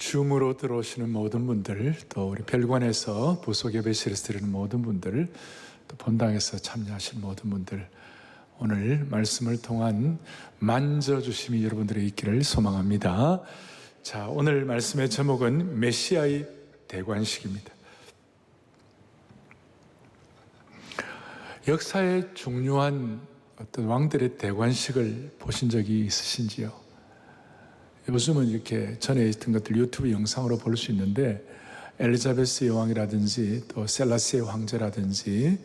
줌으로 들어오시는 모든 분들, 또 우리 별관에서 부속 예배실에서 드리는 모든 분들, 또 본당에서 참여하신 모든 분들, 오늘 말씀을 통한 만져주심이 여러분들의 있기를 소망합니다. 자, 오늘 말씀의 제목은 메시아의 대관식입니다. 역사의 중요한 어떤 왕들의 대관식을 보신 적이 있으신지요? 요즘은 이렇게 전에 있던 것들 유튜브 영상으로 볼 수 있는데, 엘리자베스 여왕이라든지 또 셀라시의 황제라든지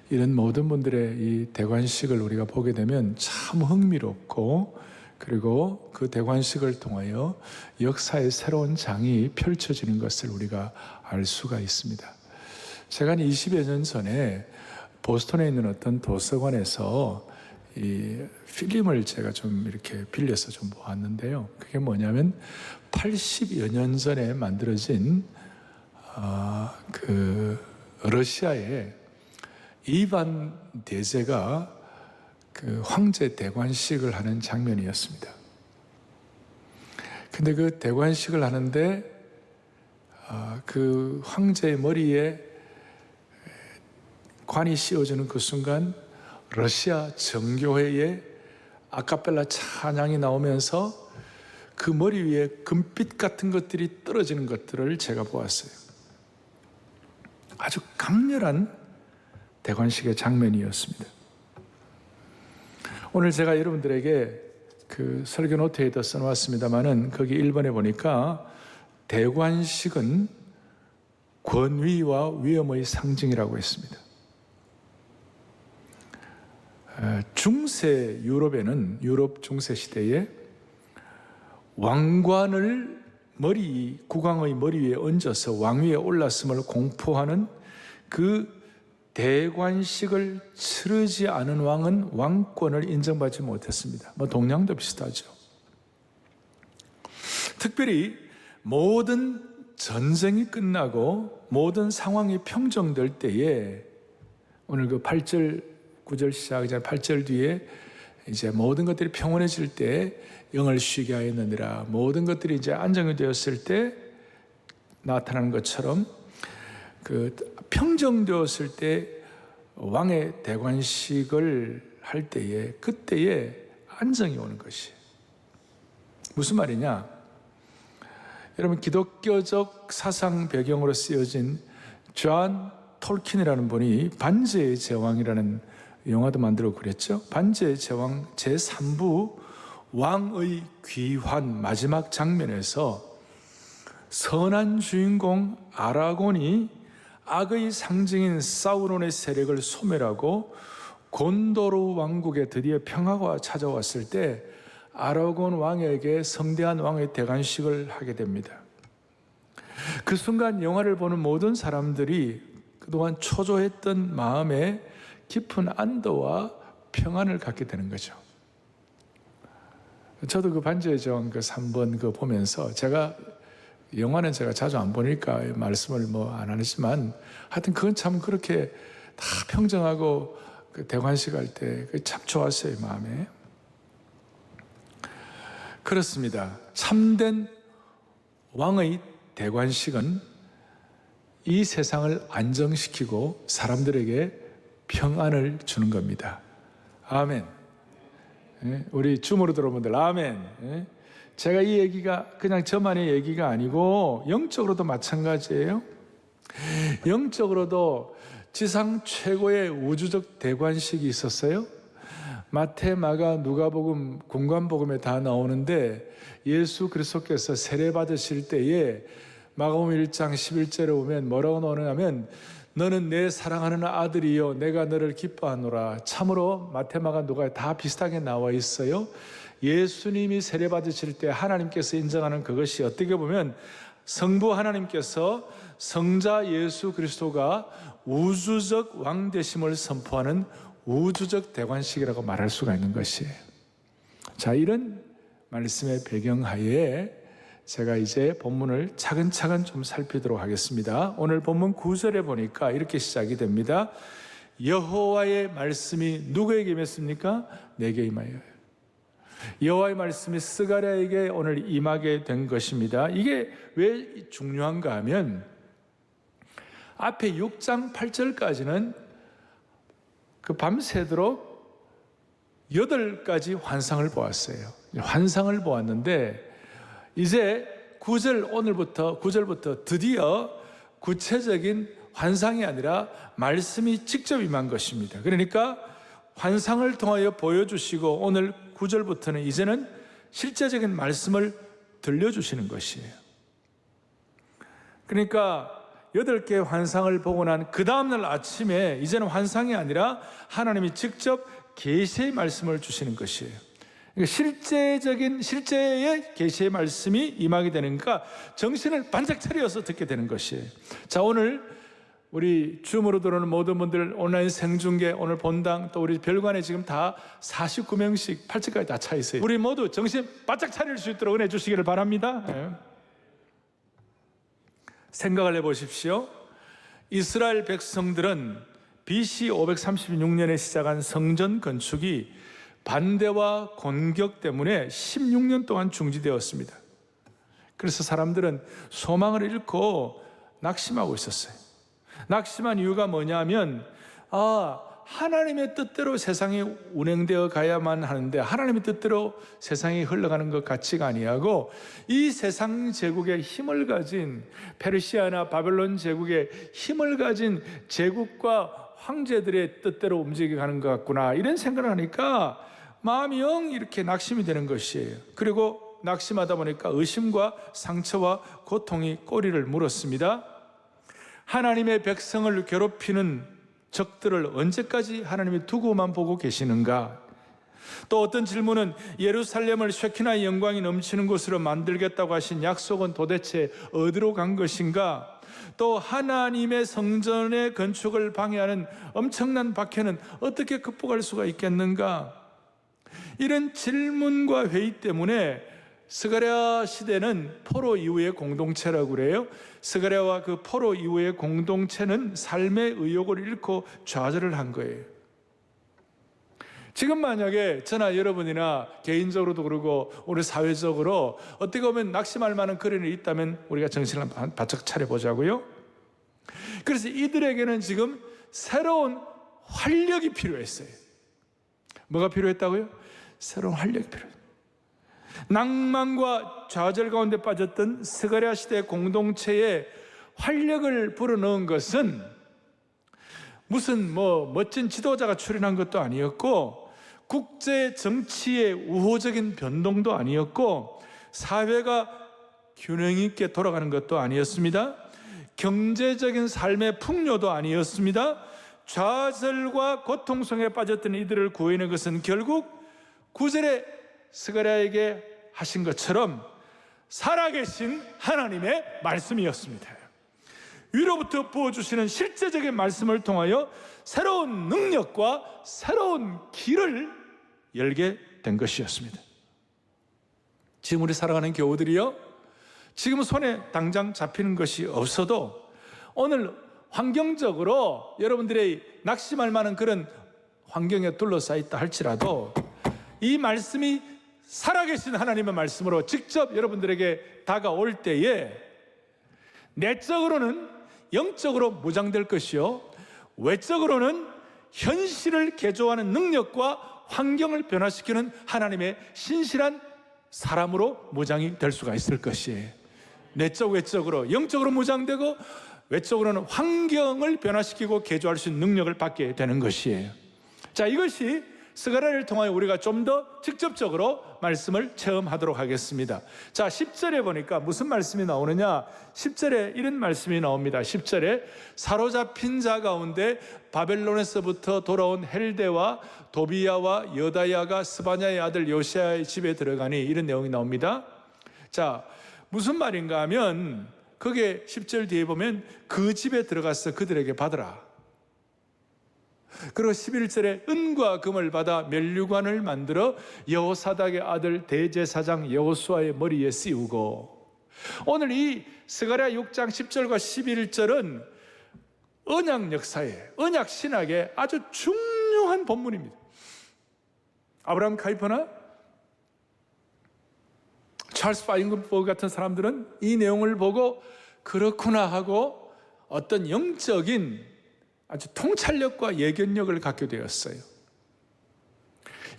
이런 모든 분들의 이 대관식을 우리가 보게 되면 참 흥미롭고, 그리고 그 대관식을 통하여 역사의 새로운 장이 펼쳐지는 것을 우리가 알 수가 있습니다. 제가 한 20여 년 전에 보스턴에 있는 어떤 도서관에서 이 필름을 제가 좀 이렇게 빌려서 좀 보았는데요. 그게 뭐냐면 80여 년 전에 만들어진 러시아의 이반 대제가 그 황제 대관식을 하는 장면이었습니다. 근데 그 대관식을 하는데 그 황제의 머리에 관이 씌워지는 그 순간 러시아 정교회의 아카펠라 찬양이 나오면서 그 머리 위에 금빛 같은 것들이 떨어지는 것들을 제가 보았어요. 아주 강렬한 대관식의 장면이었습니다. 오늘 제가 여러분들에게 그 설교 노트에도 써놓았습니다만은 거기 1번에 보니까 대관식은 권위와 위엄의 상징이라고 했습니다. 중세 유럽에는, 유럽 중세 시대에 왕관을 국왕의 머리 위에 얹어서 왕위에 올랐음을 공포하는 그 대관식을 치르지 않은 왕은 왕권을 인정받지 못했습니다. 동양도 비슷하죠. 특별히 모든 전쟁이 끝나고 모든 상황이 평정될 때에, 오늘 그 8절 9절 시작, 8절 뒤에 이제 모든 것들이 평온해질 때 영을 쉬게 하였느니라, 모든 것들이 이제 안정이 되었을 때 나타나는 것처럼 그 평정되었을 때 왕의 대관식을 할 때에, 그때에 안정이 오는 것이에요. 무슨 말이냐? 여러분, 기독교적 사상 배경으로 쓰여진 존 톨킨이라는 분이 반지의 제왕이라는 영화도 만들어 그랬죠. 반지의 제왕 제3부 왕의 귀환 마지막 장면에서 선한 주인공 아라곤이 악의 상징인 사우론의 세력을 소멸하고 곤도르 왕국에 드디어 평화가 찾아왔을 때 아라곤 왕에게 성대한 왕의 대관식을 하게 됩니다. 그 순간 영화를 보는 모든 사람들이 그동안 초조했던 마음에 깊은 안도와 평안을 갖게 되는 거죠. 저도 그 반지의 제왕 그 3번 그 보면서, 영화는 제가 자주 안 보니까 말씀을 안 하지만, 하여튼 그건 참 그렇게 다 평정하고 그 대관식 할 때 참 좋았어요, 마음에. 그렇습니다. 참된 왕의 대관식은 이 세상을 안정시키고 사람들에게 평안을 주는 겁니다. 아멘. 우리 줌으로 들어온 분들 아멘. 제가 이 얘기가 그냥 저만의 얘기가 아니고 영적으로도 마찬가지예요. 영적으로도 지상 최고의 우주적 대관식이 있었어요. 마태, 마가, 누가복음, 공관복음에 다 나오는데, 예수 그리스도께서 세례 받으실 때에 마가복음 1장 11절에 보면 뭐라고 나오냐면, 너는 내 사랑하는 아들이요 내가 너를 기뻐하노라. 참으로 마태, 마가, 누가 다 비슷하게 나와 있어요. 예수님이 세례 받으실 때 하나님께서 인정하는 그것이 어떻게 보면 성부 하나님께서 성자 예수 그리스도가 우주적 왕 되심을 선포하는 우주적 대관식이라고 말할 수가 있는 것이에요. 자, 이런 말씀의 배경하에 제가 이제 본문을 차근차근 좀 살피도록 하겠습니다. 오늘 본문 9절에 보니까 이렇게 시작이 됩니다. 여호와의 말씀이 누구에게 임했습니까? 내게 임하여요. 여호와의 말씀이 스가랴에게 오늘 임하게 된 것입니다. 이게 왜 중요한가 하면 앞에 6장 8절까지는 그 밤새도록 8가지 환상을 보았어요. 환상을 보았는데 이제 9절부터 드디어 구체적인 환상이 아니라 말씀이 직접 임한 것입니다. 그러니까 환상을 통하여 보여주시고 오늘 9절부터는 이제는 실제적인 말씀을 들려주시는 것이에요. 그러니까 8개의 환상을 보고 난 그 다음날 아침에 이제는 환상이 아니라 하나님이 직접 계시의 말씀을 주시는 것이에요. 그러니까 실제의 계시의 말씀이 임하게 되니까 정신을 반짝 차려서 듣게 되는 것이에요. 자, 오늘 우리 줌으로 들어오는 모든 분들 온라인 생중계, 오늘 본당, 또 우리 별관에 지금 다 49명씩 8층까지 다 차 있어요. 우리 모두 정신 바짝 차릴 수 있도록 은혜 주시기를 바랍니다. 생각을 해보십시오. 이스라엘 백성들은 BC 536년에 시작한 성전 건축이 반대와 공격 때문에 16년 동안 중지되었습니다. 그래서 사람들은 소망을 잃고 낙심하고 있었어요. 낙심한 이유가 뭐냐면 하나님의 뜻대로 세상이 운행되어 가야만 하는데 하나님의 뜻대로 세상이 흘러가는 것 같지가 아니하고 이 세상 제국의 힘을 가진 페르시아나 바벨론 제국의 힘을 가진 제국과 황제들의 뜻대로 움직여가는 것 같구나, 이런 생각을 하니까 마음이 영 이렇게 낙심이 되는 것이에요. 그리고 낙심하다 보니까 의심과 상처와 고통이 꼬리를 물었습니다. 하나님의 백성을 괴롭히는 적들을 언제까지 하나님이 두고만 보고 계시는가? 또 어떤 질문은 예루살렘을 쉐키나의 영광이 넘치는 곳으로 만들겠다고 하신 약속은 도대체 어디로 간 것인가? 또 하나님의 성전의 건축을 방해하는 엄청난 박해는 어떻게 극복할 수가 있겠는가? 이런 질문과 회의 때문에 스가랴 시대는 포로 이후의 공동체라고 그래요. 스가랴와 그 포로 이후의 공동체는 삶의 의욕을 잃고 좌절을 한 거예요. 지금 만약에 저나 여러분이나 개인적으로도 그러고 우리 사회적으로 어떻게 보면 낙심할 만한 그런 일이 있다면 우리가 정신을 바짝 차려보자고요. 그래서 이들에게는 지금 새로운 활력이 필요했어요. 뭐가 필요했다고요? 새로운 활력이 필요했어요. 낭만과 좌절 가운데 빠졌던 스가랴 시대 공동체에 활력을 불어넣은 것은 무슨 멋진 지도자가 출연한 것도 아니었고 국제 정치의 우호적인 변동도 아니었고 사회가 균형 있게 돌아가는 것도 아니었습니다. 경제적인 삶의 풍요도 아니었습니다. 좌절과 고통 속에 빠졌던 이들을 구해낸 것은 결국 9절에 스가랴에게 하신 것처럼 살아계신 하나님의 말씀이었습니다. 위로부터 부어주시는 실제적인 말씀을 통하여 새로운 능력과 새로운 길을 열게 된 것이었습니다. 지금 우리 살아가는 교우들이요, 지금 손에 당장 잡히는 것이 없어도 오늘 환경적으로 여러분들의 낙심할 만한 그런 환경에 둘러싸여 있다 할지라도 이 말씀이 살아계신 하나님의 말씀으로 직접 여러분들에게 다가올 때에 내적으로는 영적으로 무장될 것이요, 외적으로는 현실을 개조하는 능력과 환경을 변화시키는 하나님의 신실한 사람으로 무장이 될 수가 있을 것이에요. 내적 외적으로, 영적으로 무장되고 외적으로는 환경을 변화시키고 개조할 수 있는 능력을 받게 되는 것이에요. 자, 이것이 스가랴를 통하여 우리가 좀 더 직접적으로 말씀을 체험하도록 하겠습니다. 자, 10절에 보니까 무슨 말씀이 나오느냐? 10절에 이런 말씀이 나옵니다. 10절에 사로잡힌 자 가운데 바벨론에서부터 돌아온 헬데와 도비야와 여다야가 스바냐의 아들 요시야의 집에 들어가니, 이런 내용이 나옵니다. 자, 무슨 말인가 하면 그게 10절 뒤에 보면 그 집에 들어가서 그들에게 받으라. 그리고 11절에 은과 금을 받아 면류관을 만들어 여호사닥의 아들 대제사장 여호수아의 머리에 씌우고, 오늘 이 스가랴 6장 10절과 11절은 언약 역사에, 언약 신학에 아주 중요한 본문입니다. 아브라함 카이퍼나 찰스 파인버그 같은 사람들은 이 내용을 보고 그렇구나 하고 어떤 영적인 아주 통찰력과 예견력을 갖게 되었어요.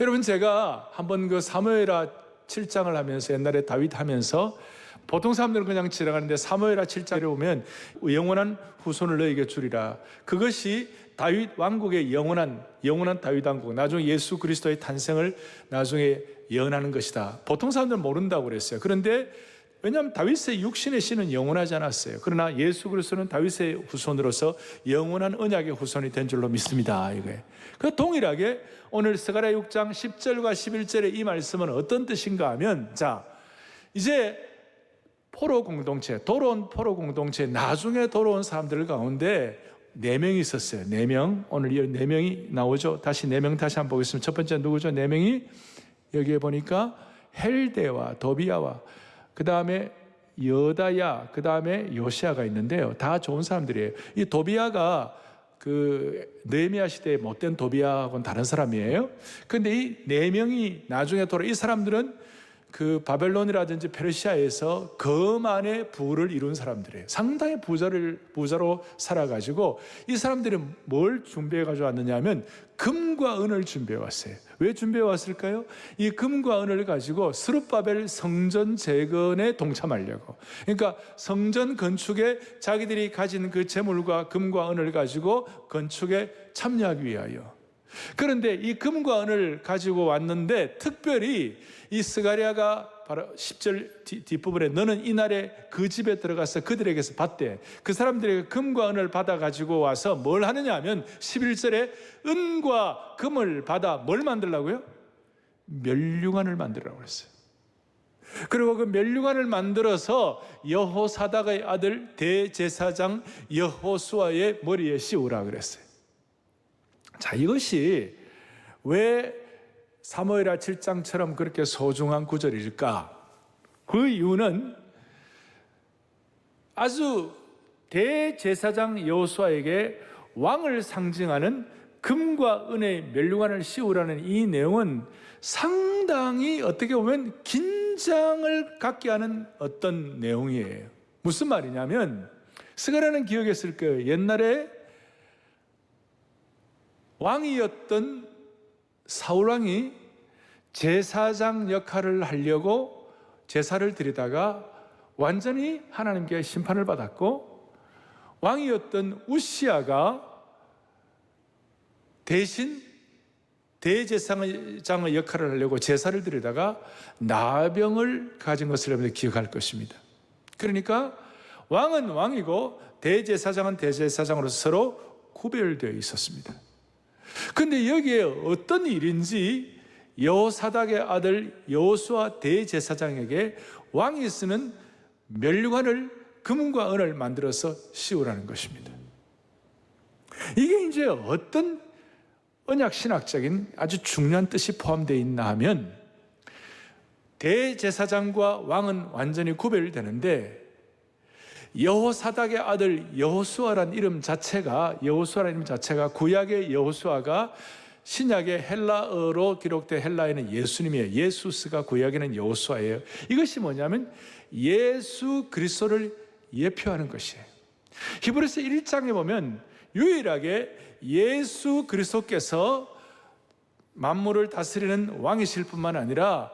여러분, 제가 한번 그 사무엘하 7장을 하면서, 옛날에 다윗 하면서, 보통 사람들은 그냥 지나가는데 사무엘하 7장에 오면 영원한 후손을 너에게 주리라. 그것이 다윗 왕국의 영원한 다윗 왕국, 나중에 예수 그리스도의 탄생을 나중에 예언하는 것이다. 보통 사람들은 모른다고 그랬어요. 그런데 왜냐하면 다윗의 육신의 씨는 영원하지 않았어요. 그러나 예수 그리스도는 다윗의 후손으로서 영원한 언약의 후손이 된 줄로 믿습니다. 이거예요. 그 동일하게 오늘 스가랴 6장 10절과 11절의 이 말씀은 어떤 뜻인가 하면, 자, 이제 포로 공동체, 돌아온 포로 공동체, 나중에 돌아온 사람들 가운데 4명이 있었어요. 4명. 오늘 이 4명이 나오죠. 다시 4명 다시 한번 보겠습니다. 첫 번째 누구죠? 4명이 여기에 보니까 헬데와 도비야와 그 다음에 여다야, 그 다음에 요시아가 있는데요. 다 좋은 사람들이에요. 이 도비야가 그 느헤미야 시대에 못된 도비야하고는 다른 사람이에요. 그런데 이 4명이 나중에 이 사람들은 그 바벨론이라든지 페르시아에서 거만의 부를 이룬 사람들이에요. 상당히 부자로 살아가지고 이 사람들은 뭘 준비해 가지고 왔느냐 하면 금과 은을 준비해 왔어요. 왜 준비해 왔을까요? 이 금과 은을 가지고 스룹바벨 성전 재건에 동참하려고. 그러니까 성전 건축에 자기들이 가진 그 재물과 금과 은을 가지고 건축에 참여하기 위하여. 그런데 이 금과 은을 가지고 왔는데 특별히 이 스가랴가 바로 10절 뒷부분에 너는 이날에 그 집에 들어가서 그들에게서 받되, 그 사람들에게 금과 은을 받아 가지고 와서 뭘 하느냐 하면 11절에 은과 금을 받아 뭘 만들라고요? 면류관을 만들라고 그랬어요. 그리고 그 면류관을 만들어서 여호사닥의 아들 대제사장 여호수아의 머리에 씌우라 그랬어요. 자, 이것이 왜 사무엘하 7장처럼 그렇게 소중한 구절일까? 그 이유는 아주 대제사장 여호수아에게 왕을 상징하는 금과 은의 면류관을 씌우라는 이 내용은 상당히 어떻게 보면 긴장을 갖게 하는 어떤 내용이에요. 무슨 말이냐면, 스가랴는 기억했을 거예요. 옛날에 왕이었던 사울왕이 제사장 역할을 하려고 제사를 드리다가 완전히 하나님께 심판을 받았고, 왕이었던 우시아가 대신 대제사장의 역할을 하려고 제사를 드리다가 나병을 가진 것을 여러분들 기억할 것입니다. 그러니까 왕은 왕이고 대제사장은 대제사장으로서 서로 구별되어 있었습니다. 그런데 여기에 어떤 일인지 여호사닥의 아들 여호수아 대제사장에게 왕이 쓰는 면류관을 금과 은을 만들어서 씌우라는 것입니다. 이게 이제 어떤 언약 신학적인 아주 중요한 뜻이 포함되어 있나 하면, 대제사장과 왕은 완전히 구별되는데 여호사닥의 아들 여호수아라는 이름 자체가 구약의 여호수아가 신약의 헬라어로 기록된 헬라에는 예수님이에요. 예수스가 구약에는 여호수아예요. 이것이 뭐냐면 예수 그리스도를 예표하는 것이에요. 히브리서 1장에 보면 유일하게 예수 그리스도께서 만물을 다스리는 왕이실 뿐만 아니라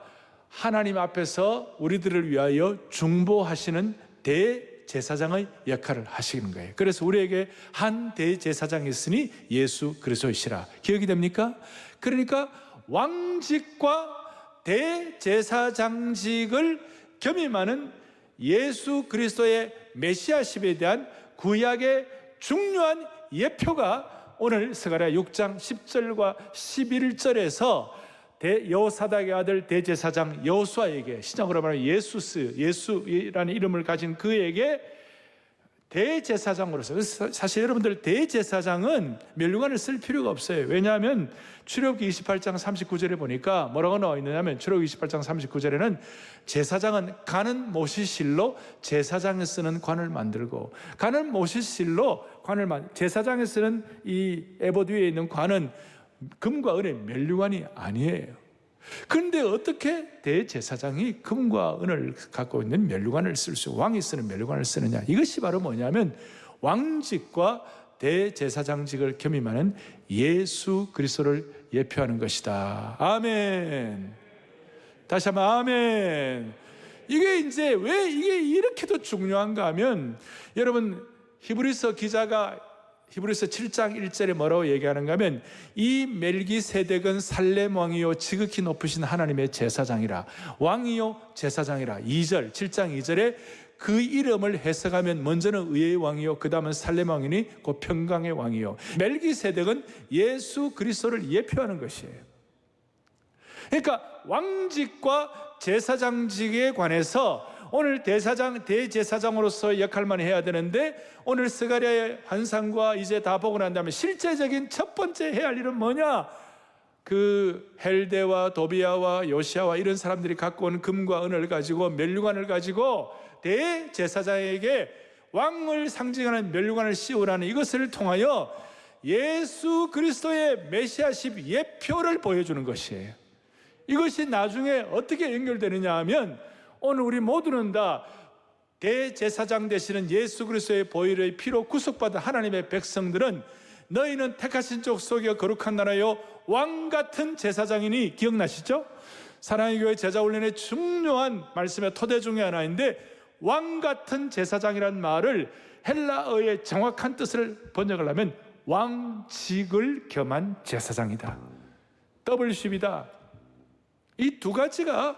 하나님 앞에서 우리들을 위하여 중보하시는 대제사장의 역할을 하시는 거예요. 그래서 우리에게 한 대제사장이 있으니 예수 그리스도이시라. 기억이 됩니까? 그러니까 왕직과 대제사장직을 겸임하는 예수 그리스도의 메시아십에 대한 구약의 중요한 예표가 오늘 스가랴 6장 10절과 11절에서 여호사닥의 아들 대제사장 여호수아에게, 신약으로 말하면 예수라는 이름을 가진 그에게 대제사장으로서, 사실 여러분들 대제사장은 면류관을 쓸 필요가 없어요. 왜냐하면 출애굽기 28장 39절에 보니까 뭐라고 나와 있느냐면, 출애굽기 28장 39절에는 제사장은 가는 모시실로 제사장에 쓰는 관을 만들고, 가는 모시실로 제사장에 쓰는 이 에봇 위에 있는 관은 금과 은의 면류관이 아니에요. 그런데 어떻게 대제사장이 금과 은을 갖고 있는 면류관을 쓸 수, 왕이 쓰는 면류관을 쓰느냐? 이것이 바로 뭐냐면 왕직과 대제사장직을 겸임하는 예수 그리스도를 예표하는 것이다. 아멘. 다시 한번 아멘. 이게 이제 왜 이게 이렇게도 중요한가 하면, 여러분 히브리서 기자가 히브리서 7장 1절에 뭐라고 얘기하는가 하면, 이 멜기세덱은 살렘 왕이요 지극히 높으신 하나님의 제사장이라. 왕이요 제사장이라. 2절 7장 2절에 그 이름을 해석하면 먼저는 의의 왕이요 그 다음은 살렘 왕이니 곧 평강의 왕이요. 멜기세덱은 예수 그리스도를 예표하는 것이에요. 그러니까 왕직과 제사장직에 관해서 오늘 대제사장으로서 역할만 해야 되는데, 오늘 스가랴의 환상과 이제 다 보고 난 다음에 실제적인 첫 번째 해야 할 일은 뭐냐? 그 헬데와 도비아와 요시아와 이런 사람들이 갖고 온 금과 은을 가지고 면류관을 가지고 대제사장에게 왕을 상징하는 면류관을 씌우라는 이것을 통하여 예수 그리스도의 메시아십 예표를 보여주는 것이에요. 이것이 나중에 어떻게 연결되느냐 하면, 오늘 우리 모두는 다 대제사장 되시는 예수 그리스도의 보혈의 피로 구속받은 하나님의 백성들은 너희는 택하신 족속이여 거룩한 나라요 왕같은 제사장이니, 기억나시죠? 사랑의 교회 제자훈련의 중요한 말씀의 토대 중에 하나인데, 왕같은 제사장이란 말을 헬라어의 정확한 뜻을 번역을 하면 왕직을 겸한 제사장이다. 더블십이다. 이 두 가지가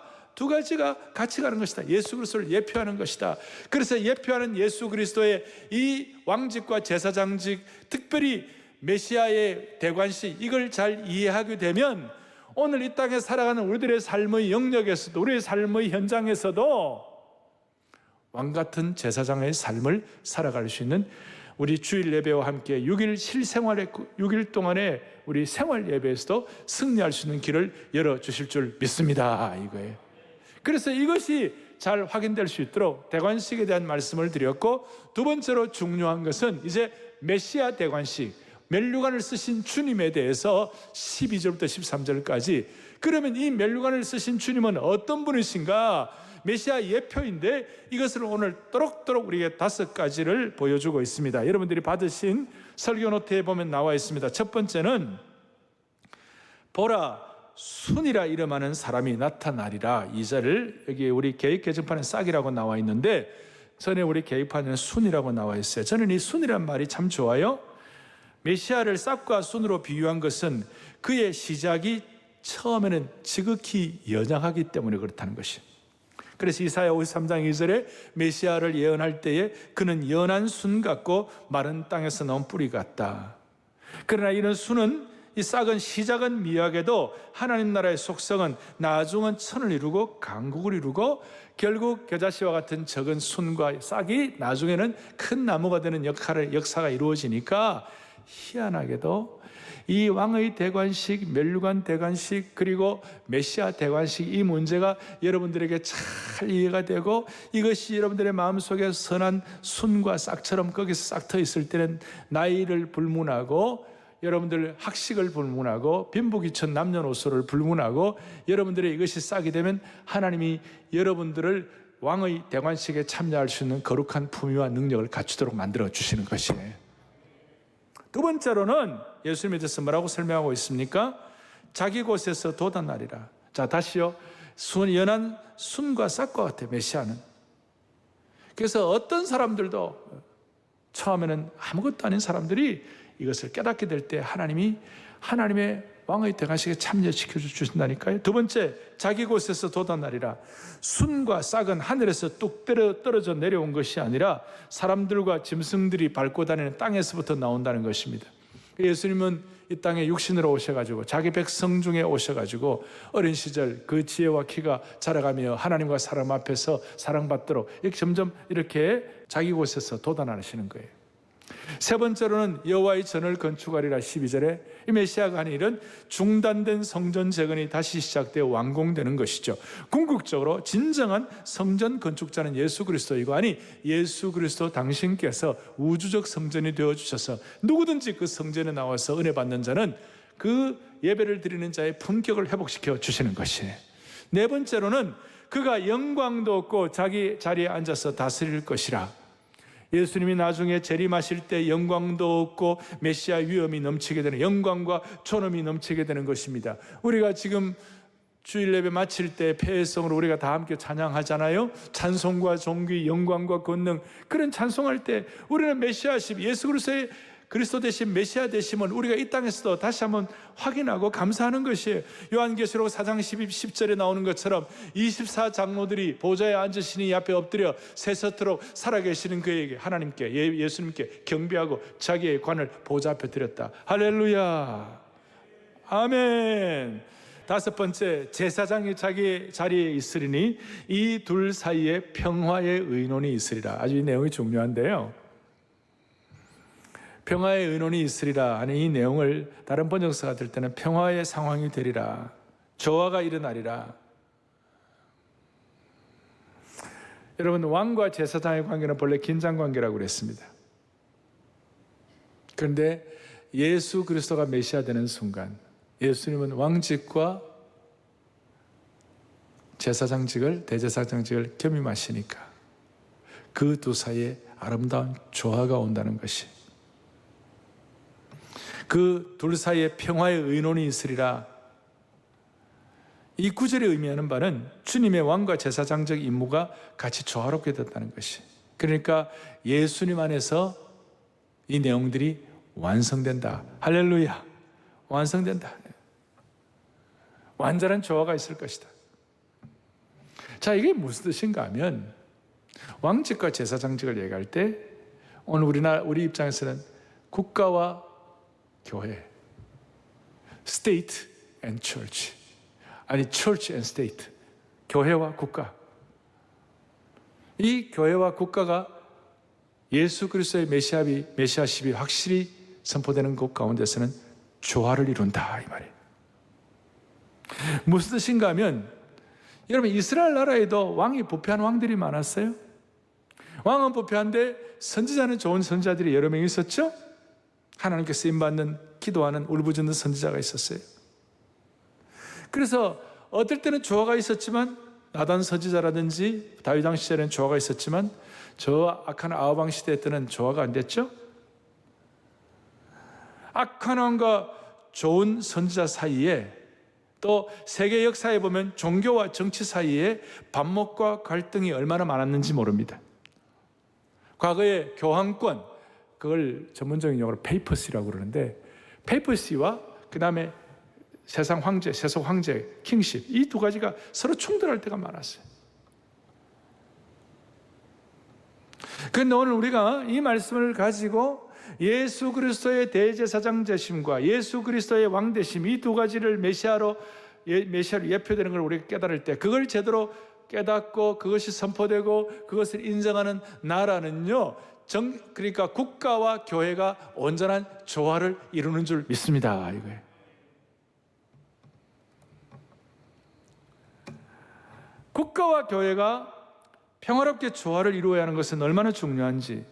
같이 가는 것이다. 예수 그리스도를 예표하는 것이다. 그래서 예표하는 예수 그리스도의 이 왕직과 제사장직, 특별히 메시아의 대관식, 이걸 잘 이해하게 되면 오늘 이 땅에 살아가는 우리들의 삶의 영역에서도, 우리의 삶의 현장에서도 왕같은 제사장의 삶을 살아갈 수 있는, 우리 주일 예배와 함께 6일 실생활의 6일 동안의 우리 생활 예배에서도 승리할 수 있는 길을 열어주실 줄 믿습니다. 이거예요. 그래서 이것이 잘 확인될 수 있도록 대관식에 대한 말씀을 드렸고, 두 번째로 중요한 것은 이제 메시아 대관식, 면류관을 쓰신 주님에 대해서 12절부터 13절까지, 그러면 이 면류관을 쓰신 주님은 어떤 분이신가? 메시아 예표인데 이것을 오늘 또록또록 우리에게 5가지를 보여주고 있습니다. 여러분들이 받으신 설교 노트에 보면 나와 있습니다. 첫 번째는 보라 순이라 이름하는 사람이 나타나리라. 2절을 여기 우리 개역 개정판에 싹이라고 나와 있는데, 전에 우리 개역판에는 순이라고 나와 있어요. 저는 이 순이란 말이 참 좋아요. 메시아를 싹과 순으로 비유한 것은 그의 시작이 처음에는 지극히 연약하기 때문에 그렇다는 것이에요. 그래서 이사야 53장 2절에 메시아를 예언할 때에 그는 연한 순 같고 마른 땅에서 나온 뿌리 같다. 그러나 이런 순은, 이 싹은 시작은 미약해도 하나님 나라의 속성은 나중은 천을 이루고 강국을 이루고 결국 겨자씨와 같은 적은 순과 싹이 나중에는 큰 나무가 되는 역사가 이루어지니까, 희한하게도 이 왕의 대관식, 면류관 대관식, 그리고 메시아 대관식, 이 문제가 여러분들에게 잘 이해가 되고, 이것이 여러분들의 마음속에 선한 순과 싹처럼 거기서 싹 트여 있을 때는 나이를 불문하고, 여러분들 학식을 불문하고, 빈부귀천 남녀노소를 불문하고, 여러분들의 이것이 싹이 되면 하나님이 여러분들을 왕의 대관식에 참여할 수 있는 거룩한 품위와 능력을 갖추도록 만들어 주시는 것이에요. 두 번째로는 예수님에 대해서 뭐라고 설명하고 있습니까? 자기 곳에서 돋아나리라. 자, 다시요. 연한 순과 싹과 같아, 메시아는. 그래서 어떤 사람들도, 처음에는 아무것도 아닌 사람들이 이것을 깨닫게 될 때 하나님이 하나님의 왕의 대관식에 참여시켜 주신다니까요. 두 번째, 자기 곳에서 돋아나리라. 순과 싹은 하늘에서 뚝 떨어져 내려온 것이 아니라 사람들과 짐승들이 밟고 다니는 땅에서부터 나온다는 것입니다. 예수님은 이 땅에 육신으로 오셔가지고 자기 백성 중에 오셔가지고 어린 시절 그 지혜와 키가 자라가며 하나님과 사람 앞에서 사랑받도록 이렇게 점점 이렇게 자기 곳에서 돋아나시는 거예요. 세 번째로는 여호와의 전을 건축하리라. 12절에 이 메시아가 하는 일은 중단된 성전 재건이 다시 시작되어 완공되는 것이죠. 궁극적으로 진정한 성전 건축자는 예수 그리스도이고, 아니 예수 그리스도 당신께서 우주적 성전이 되어주셔서 누구든지 그 성전에 나와서 은혜 받는 자는 그 예배를 드리는 자의 품격을 회복시켜 주시는 것이에요. 네 번째로는 그가 영광도 없고 자기 자리에 앉아서 다스릴 것이라. 예수님이 나중에 재림하실 때 영광도 없고 메시아 위엄이 넘치게 되는, 영광과 존엄이 넘치게 되는 것입니다. 우리가 지금 주일 예배 마칠 때 폐회성으로 우리가 다 함께 찬양하잖아요. 찬송과 존귀, 영광과 권능, 그런 찬송할 때 우리는 메시아십, 예수 그리스도 대신 메시아 되심을 우리가 이 땅에서도 다시 한번 확인하고 감사하는 것이에요. 요한계시록 4장 10절에 나오는 것처럼 24장로들이 보좌에 앉으시니 앞에 엎드려 세서토록 살아계시는 그에게, 하나님께, 예수님께 경배하고 자기의 관을 보좌 앞에 드렸다. 할렐루야, 아멘. 다섯 번째, 제사장이 자기 자리에 있으리니 이 둘 사이에 평화의 의논이 있으리라. 아주 이 내용이 중요한데요, 평화의 의논이 있으리라 하는 이 내용을 다른 번역서가 들 때는 평화의 상황이 되리라, 조화가 일어나리라. 여러분, 왕과 제사장의 관계는 본래 긴장관계라고 그랬습니다. 그런데 예수 그리스도가 메시아 되는 순간, 예수님은 왕직과 제사장직을, 대제사장직을 겸임하시니까 그 두 사이에 아름다운 조화가 온다는 것이, 그 둘 사이에 평화의 의논이 있으리라. 이 구절이 의미하는 바는 주님의 왕과 제사장적 임무가 같이 조화롭게 됐다는 것이, 그러니까 예수님 안에서 이 내용들이 완성된다. 할렐루야, 완성된다. 완전한 조화가 있을 것이다. 자, 이게 무슨 뜻인가 하면, 왕직과 제사장직을 얘기할 때 오늘 우리 입장에서는 국가와 교회, state and church, 아니 church and state, 교회와 국가, 이 교회와 국가가 예수 그리스도의 메시아십이 확실히 선포되는 곳 가운데서는 조화를 이룬다, 이 말이에요. 무슨 뜻인가 하면, 여러분, 이스라엘 나라에도 왕이 부패한 왕들이 많았어요. 왕은 부패한데 선지자는 좋은 선지자들이 여러 명 있었죠. 하나님께 쓰임받는, 기도하는, 울부짖는 선지자가 있었어요. 그래서 어떨 때는 조화가 있었지만, 나단 선지자라든지 다윗 왕 시절에는 조화가 있었지만, 저 악한 아합 왕 시대 때는 조화가 안 됐죠. 악한 왕과 좋은 선지자 사이에, 또 세계 역사에 보면 종교와 정치 사이에 반목과 갈등이 얼마나 많았는지 모릅니다. 과거에 교황권, 그걸 전문적인 용어로 페이퍼시라고 그러는데, 페이퍼시와 그 다음에 세상 황제, 세속 황제, 킹십, 이 두 가지가 서로 충돌할 때가 많았어요. 그런데 오늘 우리가 이 말씀을 가지고 예수 그리스도의 대제사장 되심과 예수 그리스도의 왕 되심, 이 두 가지를 메시아로 예표되는 걸 우리가 깨달을 때, 그걸 제대로 깨닫고 그것이 선포되고 그것을 인정하는 나라는요, 그러니까 국가와 교회가 온전한 조화를 이루는 줄 믿습니다, 이거예요. 국가와 교회가 평화롭게 조화를 이루어야 하는 것은 얼마나 중요한지,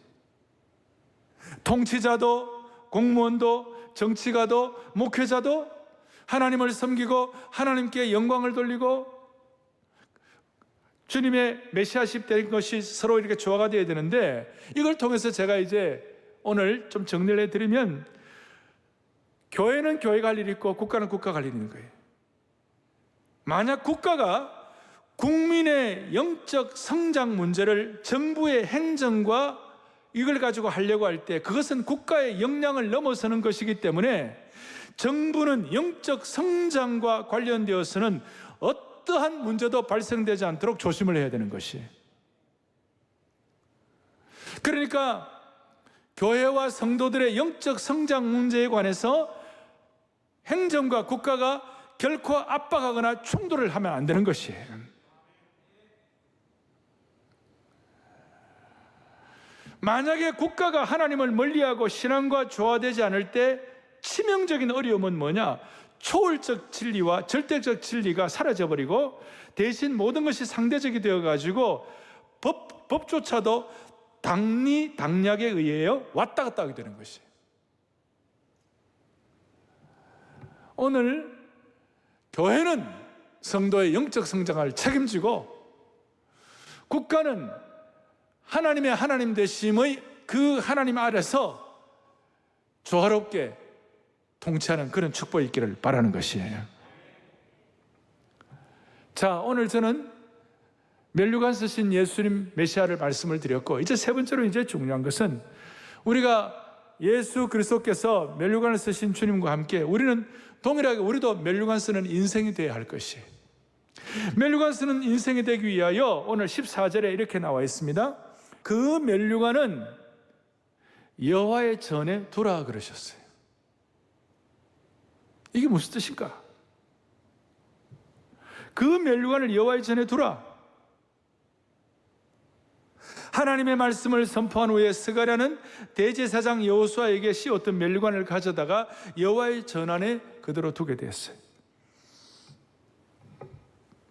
통치자도, 공무원도, 정치가도, 목회자도 하나님을 섬기고 하나님께 영광을 돌리고 주님의 메시아십 된 것이 서로 이렇게 조화가 되어야 되는데, 이걸 통해서 제가 이제 오늘 좀 정리를 해드리면, 교회는 교회가 할 일이 있고 국가는 국가가 할 일이 있는 거예요. 만약 국가가 국민의 영적 성장 문제를 정부의 행정과 이걸 가지고 하려고 할 때, 그것은 국가의 역량을 넘어서는 것이기 때문에 정부는 영적 성장과 관련되어서는 어떠한 문제도 발생되지 않도록 조심을 해야 되는 것이에요. 그러니까 교회와 성도들의 영적 성장 문제에 관해서 행정과 국가가 결코 압박하거나 충돌을 하면 안 되는 것이에요. 만약에 국가가 하나님을 멀리하고 신앙과 조화되지 않을 때 치명적인 어려움은 뭐냐? 초월적 진리와 절대적 진리가 사라져버리고 대신 모든 것이 상대적이 되어가지고 법조차도 당리당략에 의해요 왔다 갔다 하게 되는 것이에요. 오늘 교회는 성도의 영적 성장을 책임지고 국가는 하나님의 하나님 되심의 그 하나님 아래서 조화롭게 통치하는 그런 축복이 있기를 바라는 것이에요. 자, 오늘 저는 면류관 쓰신 예수님 메시아를 말씀을 드렸고, 이제 세 번째로 이제 중요한 것은 우리가 예수 그리스도께서 면류관을 쓰신 주님과 함께 우리는 동일하게 우리도 면류관 쓰는 인생이 되어야 할 것이에요. 면류관 쓰는 인생이 되기 위하여 오늘 14절에 이렇게 나와 있습니다. 그 면류관은 여호와의 전에 두라 그러셨어요. 이게 무슨 뜻일까? 그 면류관을 여호와의 전에 두라. 하나님의 말씀을 선포한 후에 스가랴는 대제사장 여호수아에게 씌웠던 면류관을 가져다가 여호와의 전 안에 그대로 두게 됐어요.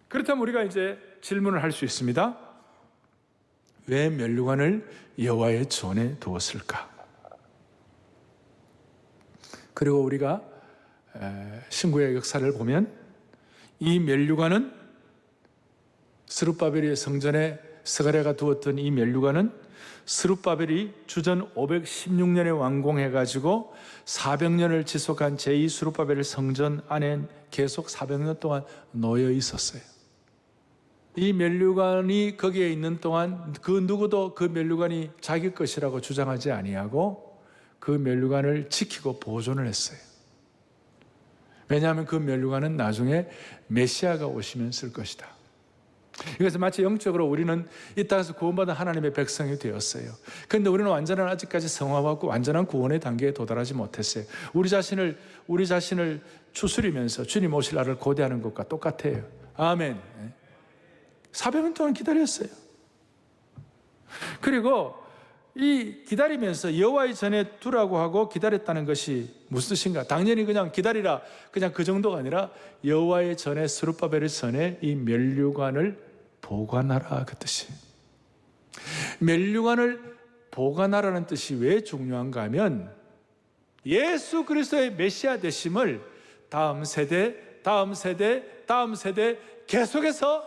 그렇다면 우리가 이제 질문을 할 수 있습니다. 왜 면류관을 여호와의 전에 두었을까? 그리고 우리가 신구의 역사를 보면 이 면류관은 스룹바벨의 성전에 스가랴가 두었던 이 면류관은 스룹바벨이 주전 516년에 완공해가지고 400년을 지속한 제2 스룹바벨 성전 안에 계속 400년 동안 놓여 있었어요. 이 면류관이 거기에 있는 동안 그 누구도 그 면류관이 자기 것이라고 주장하지 아니하고 그 면류관을 지키고 보존을 했어요. 왜냐하면 그 면류관은 나중에 메시아가 오시면 쓸 것이다. 이것은 마치 영적으로 우리는 이 땅에서 구원받은 하나님의 백성이 되었어요. 그런데 우리는 완전한 아직까지 성화받고 완전한 구원의 단계에 도달하지 못했어요. 우리 자신을 추스리면서 주님 오실 날을 고대하는 것과 똑같아요. 아멘. 400년 동안 기다렸어요. 그리고 이 기다리면서 여호와의 전에 두라고 하고 기다렸다는 것이 무슨 뜻인가? 당연히 그냥 기다리라, 그냥 그 정도가 아니라 여호와의 전에 스룹바벨의 전에 이 면류관을 보관하라, 그 뜻이. 면류관을 보관하라는 뜻이 왜 중요한가 하면 예수 그리스도의 메시아 되심을 다음 세대 계속해서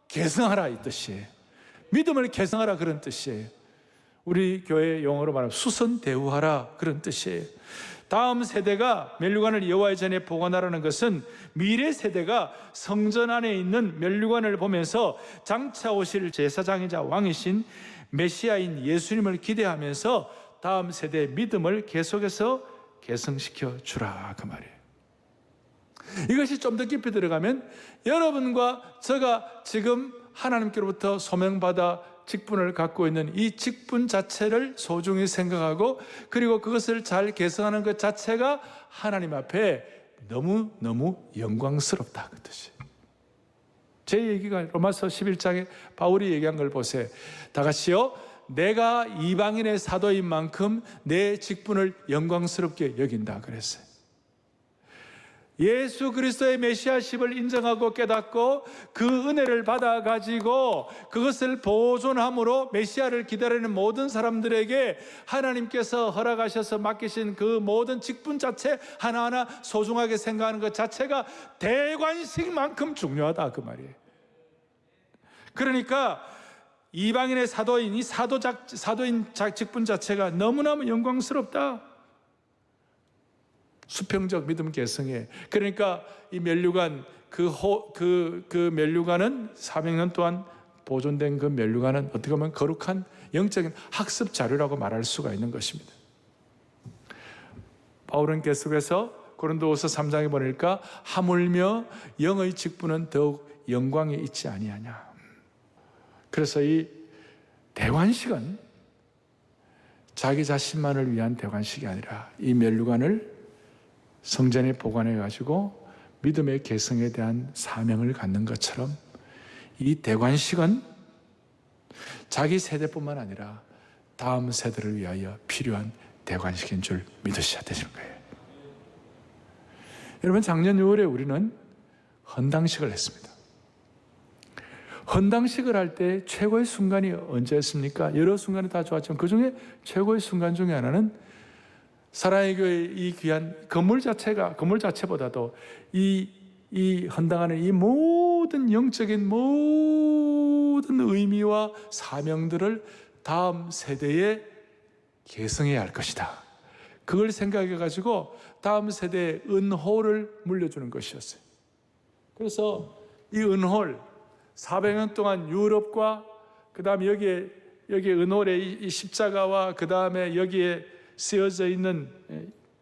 계승하라, 이 뜻이에요. 믿음을 계승하라, 그런 뜻이에요. 우리 교회 용어로 말하면 수선대우하라, 그런 뜻이에요. 다음 세대가 면류관을 여호와의 전에 보관하라는 것은 미래 세대가 성전 안에 있는 면류관을 보면서 장차 오실 제사장이자 왕이신 메시아인 예수님을 기대하면서 다음 세대의 믿음을 계속해서 계승시켜 주라, 그 말이에요. 이것이 좀 더 깊이 들어가면 여러분과 제가 지금 하나님께로부터 소명받아 직분을 갖고 있는 이 직분 자체를 소중히 생각하고 그리고 그것을 잘 개선하는 것 자체가 하나님 앞에 너무너무 영광스럽다, 그 뜻이에요. 제 얘기가 로마서 11장에 바울이 얘기한 걸 보세요. 다 같이요. 내가 이방인의 사도인 만큼 내 직분을 영광스럽게 여긴다 그랬어요. 예수 그리스도의 메시아십을 인정하고 깨닫고 그 은혜를 받아가지고 그것을 보존함으로 메시아를 기다리는 모든 사람들에게 하나님께서 허락하셔서 맡기신 그 모든 직분 자체 하나하나 소중하게 생각하는 것 자체가 대관식만큼 중요하다, 그 말이에요. 그러니까 이방인의 사도인, 이 사도인 직분 자체가 너무너무 영광스럽다. 수평적 믿음 개성에. 그러니까 이 면류관, 그 면류관은 400년 동안 보존된 그 면류관은 어떻게 보면 거룩한 영적인 학습 자료라고 말할 수가 있는 것입니다. 바울은 계속해서 고린도후서 3장에 보니까 하물며 영의 직분은 더욱 영광에 있지 아니하냐. 그래서 이 대관식은 자기 자신만을 위한 대관식이 아니라 이 면류관을 성전에 보관해가지고 믿음의 계승에 대한 사명을 갖는 것처럼 이 대관식은 자기 세대뿐만 아니라 다음 세대를 위하여 필요한 대관식인 줄 믿으셔야 되는 거예요. 여러분, 작년 6월에 우리는 헌당식을 했습니다. 헌당식을 할 때 최고의 순간이 언제였습니까? 여러 순간이 다 좋았지만 그 중에 최고의 순간 중에 하나는 사랑의 교회 이 귀한 건물 자체보다도 이 헌당하는 이 모든 영적인 모든 의미와 사명들을 다음 세대에 계승해야 할 것이다. 그걸 생각해 가지고 다음 세대에 은홀을 물려주는 것이었어요. 그래서 이 은홀 400년 동안 유럽과 그 다음에 여기에 은홀의 이 십자가와 그 다음에 여기에 쓰여져 있는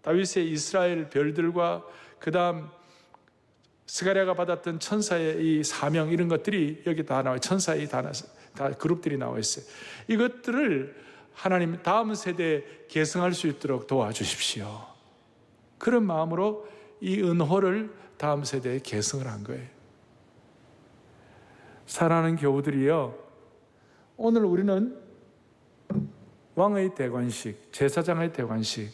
다윗의 이스라엘 별들과 그 다음 스가랴가 받았던 천사의 이 사명 이런 것들이 여기 다 나와요. 천사의 다 그룹들이 나와 있어요. 이것들을 하나님 다음 세대에 계승할 수 있도록 도와주십시오. 그런 마음으로 이 은호를 다음 세대에 계승을 한 거예요. 사랑하는 교우들이요, 오늘 우리는 왕의 대관식, 제사장의 대관식,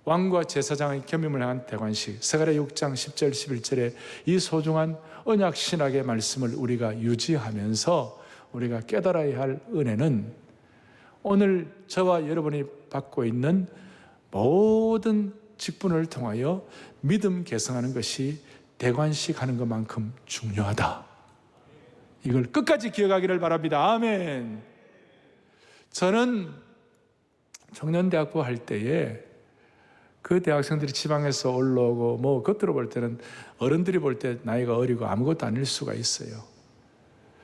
왕과 제사장의 겸임을 한 대관식, 스가랴 6장 10절 11절에 이 소중한 언약 신학의 말씀을 우리가 유지하면서 우리가 깨달아야 할 은혜는 오늘 저와 여러분이 받고 있는 모든 직분을 통하여 믿음 개성하는 것이 대관식 하는 것만큼 중요하다. 이걸 끝까지 기억하기를 바랍니다. 아멘. 저는 청년대학부 할 때에 그 대학생들이 지방에서 올라오고 뭐 겉으로 볼 때는 어른들이 볼 때 나이가 어리고 아무것도 아닐 수가 있어요.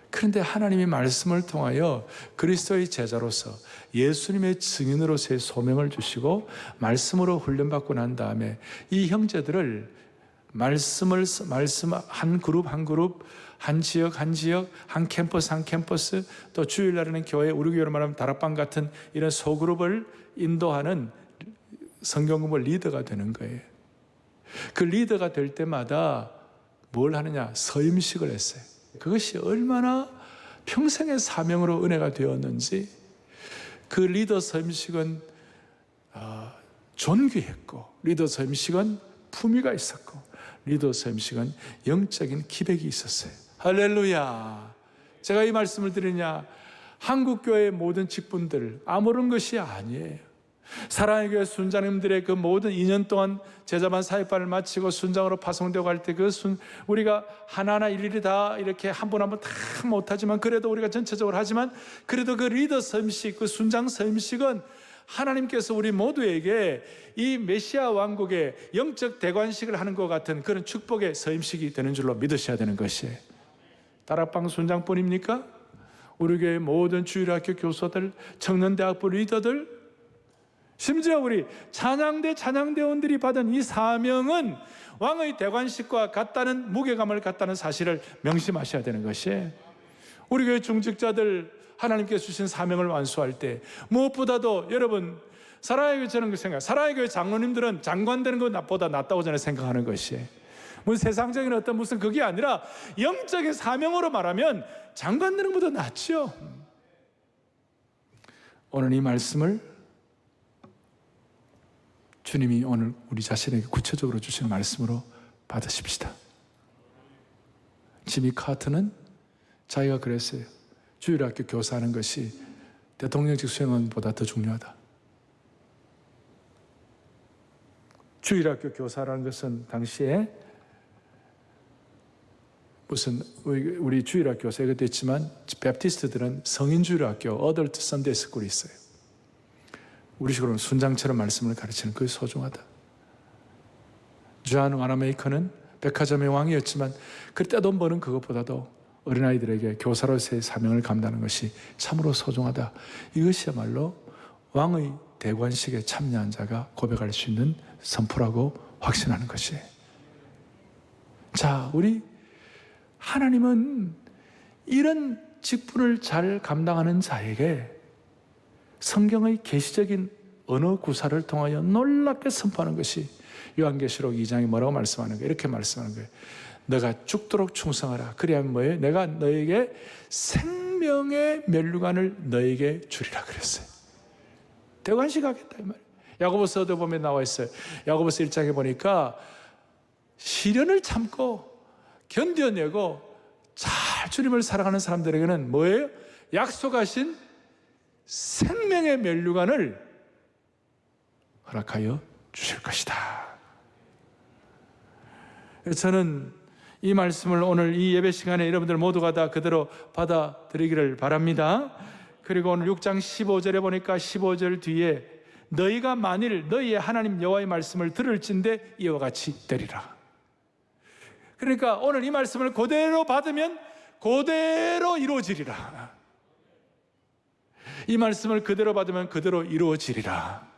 그런데 하나님이 말씀을 통하여 그리스도의 제자로서 예수님의 증인으로서의 소명을 주시고 말씀으로 훈련받고 난 다음에 이 형제들을 말씀 한 그룹 한 그룹, 한 지역 한 지역, 한 캠퍼스 한 캠퍼스, 또 주일날에는 교회, 우리 교회로 말하면 다락방 같은 이런 소그룹을 인도하는 성경공부 리더가 되는 거예요. 그 리더가 될 때마다 뭘 하느냐? 서임식을 했어요. 그것이 얼마나 평생의 사명으로 은혜가 되었는지. 그 리더 서임식은 존귀했고, 리더 서임식은 품위가 있었고, 리더 서임식은 영적인 기백이 있었어요. 할렐루야. 제가 이 말씀을 드리냐, 한국교회의 모든 직분들 아무런 것이 아니에요. 사랑의 교회 순장님들의 그 모든 2년 동안 제자반 사역반을 마치고 순장으로 파송되고 할 때 우리가 하나하나 일일이 다 이렇게 한 분 한 분 다 못하지만 그래도 우리가 전체적으로 하지만 그래도 그 리더 서임식, 그 순장 서임식은 하나님께서 우리 모두에게 이 메시아 왕국의 영적 대관식을 하는 것 같은 그런 축복의 서임식이 되는 줄로 믿으셔야 되는 것이에요. 다락방 순장뿐입니까? 우리 교회 모든 주일학교 교사들, 청년대학부 리더들, 심지어 우리 찬양대원들이 받은 이 사명은 왕의 대관식과 같다는 무게감을 갖다는 사실을 명심하셔야 되는 것이에요. 우리 교회 중직자들 하나님께서 주신 사명을 완수할 때 무엇보다도 여러분, 사랑의 교회 저는 그 생각, 사랑의 교회 장로님들은 장관 되는 것보다 낫다고 저는 생각하는 것이에요. 세상적인 어떤 무슨 그게 아니라 영적인 사명으로 말하면 장관 되는 것보다 낫죠. 오늘 이 말씀을 주님이 오늘 우리 자신에게 구체적으로 주신 말씀으로 받으십시다. 지미 카트는 자기가 그랬어요. 주일학교 교사하는 것이 대통령직 수행원보다 더 중요하다. 주일학교 교사라는 것은 당시에 무슨 우리 주일학교 교사 이것도 있지만 베프티스트들은 성인 주일학교 어덜트 선데이 스쿨이 있어요. 우리 식으로는 순장처럼 말씀을 가르치는 그게 소중하다. 존 와나메이커는 백화점의 왕이었지만 그때 돈 버는 그것보다도 어린아이들에게 교사로서의 사명을 감당하는 것이 참으로 소중하다. 이것이야말로 왕의 대관식에 참여한 자가 고백할 수 있는 선포라고 확신하는 것이에요. 자, 우리 하나님은 이런 직분을 잘 감당하는 자에게 성경의 계시적인 언어 구사를 통하여 놀랍게 선포하는 것이 요한계시록 2장이 뭐라고 말씀하는 거예요? 이렇게 말씀하는 거예요. 너가 죽도록 충성하라. 그래야면 뭐예요? 내가 너에게 생명의 면류관을 너에게 주리라 그랬어요. 대관식 하겠다 이 말이에요. 야고보서도 보면 나와 있어요. 야고보서 1장에 보니까 시련을 참고 견뎌내고 잘 주님을 사랑하는 사람들에게는 뭐예요? 약속하신 생명의 면류관을 허락하여 주실 것이다. 저는 이 말씀을 오늘 이 예배 시간에 여러분들 모두가 다 그대로 받아들이기를 바랍니다. 그리고 오늘 6장 15절에 보니까 15절 뒤에 너희가 만일 너희의 하나님 여호와의 말씀을 들을진대 이와 같이 되리라. 그러니까 오늘 이 말씀을 그대로 받으면 그대로 이루어지리라. 이 말씀을 그대로 받으면 그대로 이루어지리라.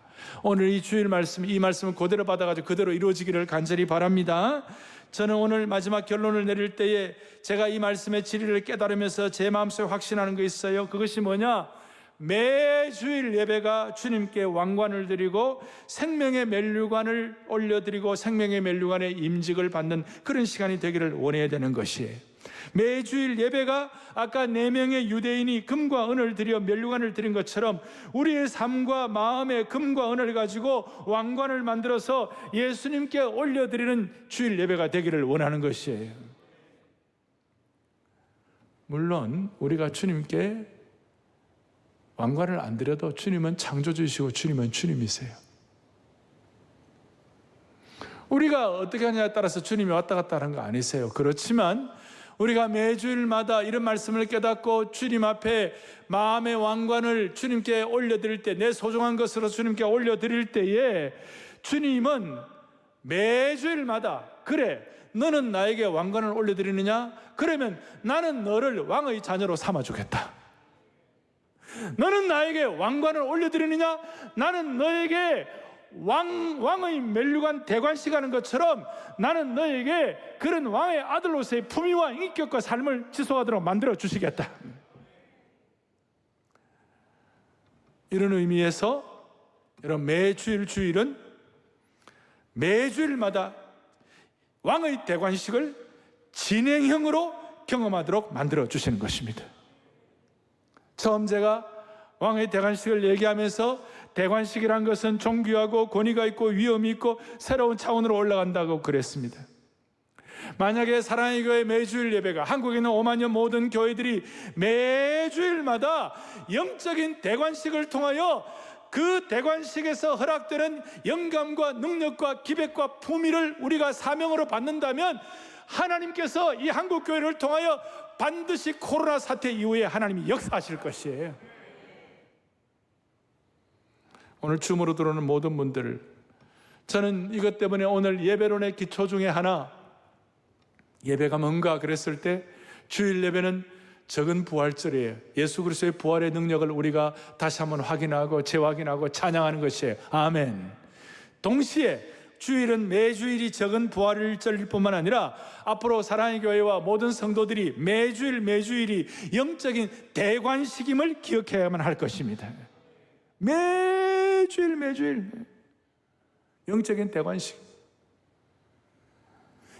오늘 이 주일 말씀, 이 말씀을 그대로 받아가지고 그대로 이루어지기를 간절히 바랍니다. 저는 오늘 마지막 결론을 내릴 때에 제가 이 말씀의 진리를 깨달으면서 제 마음속에 확신하는 거 있어요. 그것이 뭐냐? 매주일 예배가 주님께 왕관을 드리고 생명의 면류관을 올려드리고 생명의 면류관의 임직을 받는 그런 시간이 되기를 원해야 되는 것이에요. 매주일 예배가 아까 4명의 유대인이 금과 은을 드려 면류관을 드린 것처럼 우리의 삶과 마음의 금과 은을 가지고 왕관을 만들어서 예수님께 올려드리는 주일 예배가 되기를 원하는 것이에요. 물론 우리가 주님께 왕관을 안 드려도 주님은 창조주이시고 주님은 주님이세요. 우리가 어떻게 하냐에 따라서 주님이 왔다 갔다 하는 거 아니세요. 그렇지만 우리가 매주일마다 이런 말씀을 깨닫고 주님 앞에 마음의 왕관을 주님께 올려드릴 때, 내 소중한 것으로 주님께 올려드릴 때에 주님은 매주일마다 그래 너는 나에게 왕관을 올려드리느냐? 그러면 나는 너를 왕의 자녀로 삼아주겠다. 너는 나에게 왕관을 올려드리느냐? 나는 너에게 왕의 면류관 대관식 하는 것처럼 나는 너에게 그런 왕의 아들로서의 품위와 인격과 삶을 지속하도록 만들어 주시겠다. 이런 의미에서 여러분 주일은 매주일마다 왕의 대관식을 진행형으로 경험하도록 만들어 주시는 것입니다. 처음 제가 왕의 대관식을 얘기하면서 대관식이란 것은 존귀하고 권위가 있고 위엄이 있고 새로운 차원으로 올라간다고 그랬습니다. 만약에 사랑의 교회 매주일 예배가 한국에 있는 5만여 모든 교회들이 매주일마다 영적인 대관식을 통하여 그 대관식에서 허락되는 영감과 능력과 기백과 품위를 우리가 사명으로 받는다면 하나님께서 이 한국교회를 통하여 반드시 코로나 사태 이후에 하나님이 역사하실 것이에요. 오늘 줌으로 들어오는 모든 분들, 저는 이것 때문에 오늘 예배론의 기초 중에 하나, 예배가 뭔가 그랬을 때 주일 예배는 적은 부활절이에요. 예수 그리스도의 부활의 능력을 우리가 다시 한번 확인하고 재확인하고 찬양하는 것이에요. 아멘. 동시에 주일은 매주일이 적은 부활절일 뿐만 아니라 앞으로 사랑의 교회와 모든 성도들이 매주일이 영적인 대관식임을 기억해야만 할 것입니다. 매주일 영적인 대관식.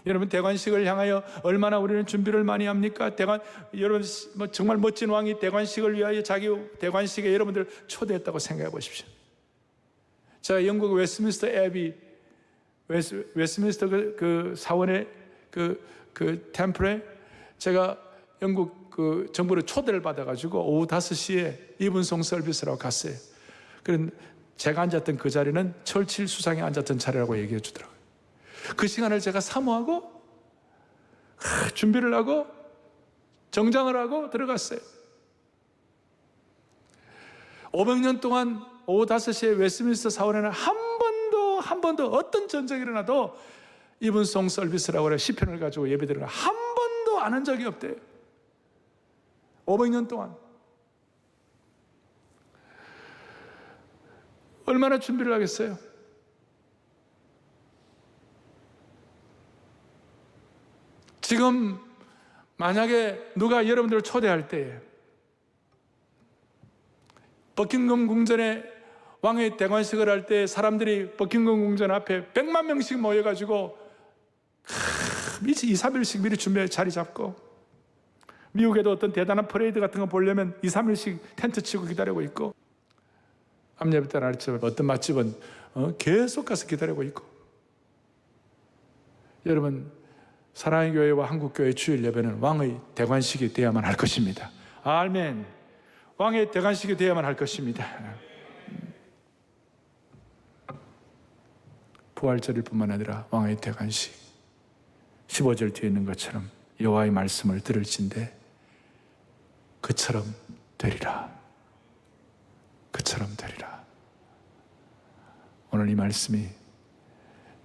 여러분 대관식을 향하여 얼마나 우리는 준비를 많이 합니까? 여러분 정말 멋진 왕이 대관식을 위하여 자기 대관식에 여러분들 초대했다고 생각해 보십시오. 제가 영국 웨스트민스터 애비, 웨스트민스터 그 사원의 그 템플에 제가 영국 그 정부를 초대를 받아가지고 오후 5시에 이분송 서비스라고 갔어요. 그런 제가 앉았던 그 자리는 철칠 수상이 앉았던 자리라고 얘기해 주더라고요. 그 시간을 제가 사모하고 준비를 하고 정장을 하고 들어갔어요. 500년 동안 오후 5시에 웨스트민스터 사원에는 한 번도 어떤 전쟁이 일어나도 이분송 서비스라고 해서 시편을 가지고 예배드리는 한 번도 안 한 적이 없대요. 500년 동안. 얼마나 준비를 하겠어요? 지금 만약에 누가 여러분들을 초대할 때에 버킹엄 궁전에 왕의 대관식을 할 때 사람들이 버킹엄 궁전 앞에 100만 명씩 모여가지고 2, 3일씩 미리 준비해 자리 잡고, 미국에도 어떤 대단한 퍼레이드 같은 거 보려면 2, 3일씩 텐트 치고 기다리고 있고, 암예배 때 날처럼 어떤 맛집은 계속 가서 기다리고 있고. 여러분 사랑의 교회와 한국교회 주일 예배는 왕의 대관식이 되어야만 할 것입니다. 아멘. 왕의 대관식이 되어야만 할 것입니다. 부활절일 뿐만 아니라 왕의 대관식 15절 뒤에 있는 것처럼 여호와의 말씀을 들을진대 그처럼 되리라. 그처럼 되리라. 오늘 이 말씀이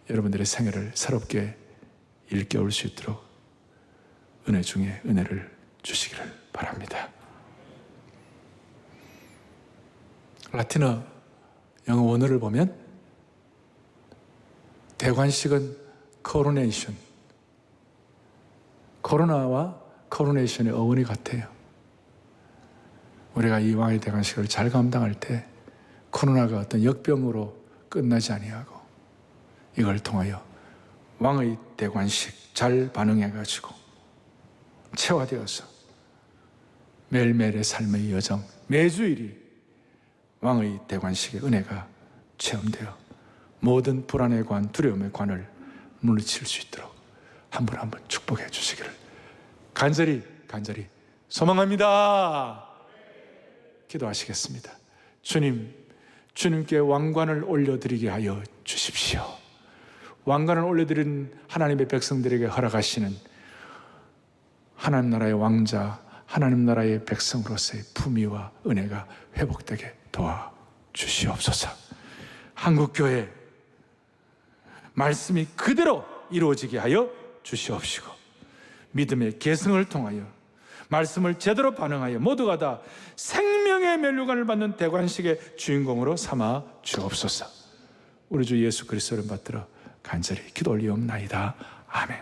여러분들의 생애를 새롭게 일깨울 수 있도록 은혜 중에 은혜를 주시기를 바랍니다. 라틴어 영어 원어를 보면 대관식은 코로네이션, 코로나와 코로네이션의 어원이 같아요. 우리가 이 왕의 대관식을 잘 감당할 때 코로나가 어떤 역병으로 끝나지 아니하고 이걸 통하여 왕의 대관식 잘 반응해가지고 체화되어서 매일매일의 삶의 여정, 매주일이 왕의 대관식의 은혜가 체험되어 모든 불안의 관, 두려움의 관을 물리칠 수 있도록 한 분 한 분 축복해 주시기를 간절히 소망합니다. 기도하시겠습니다. 주님께 왕관을 올려드리게 하여 주십시오. 왕관을 올려드린 하나님의 백성들에게 허락하시는 하나님 나라의 왕자, 하나님 나라의 백성으로서의 품위와 은혜가 회복되게 도와주시옵소서. 한국교회 말씀이 그대로 이루어지게 하여 주시옵시고 믿음의 계승을 통하여 말씀을 제대로 반응하여 모두가 다 생명의 면류관을 받는 대관식의 주인공으로 삼아 주옵소서. 우리 주 예수 그리스도를 받들어 간절히 기도 올리옵나이다. 아멘.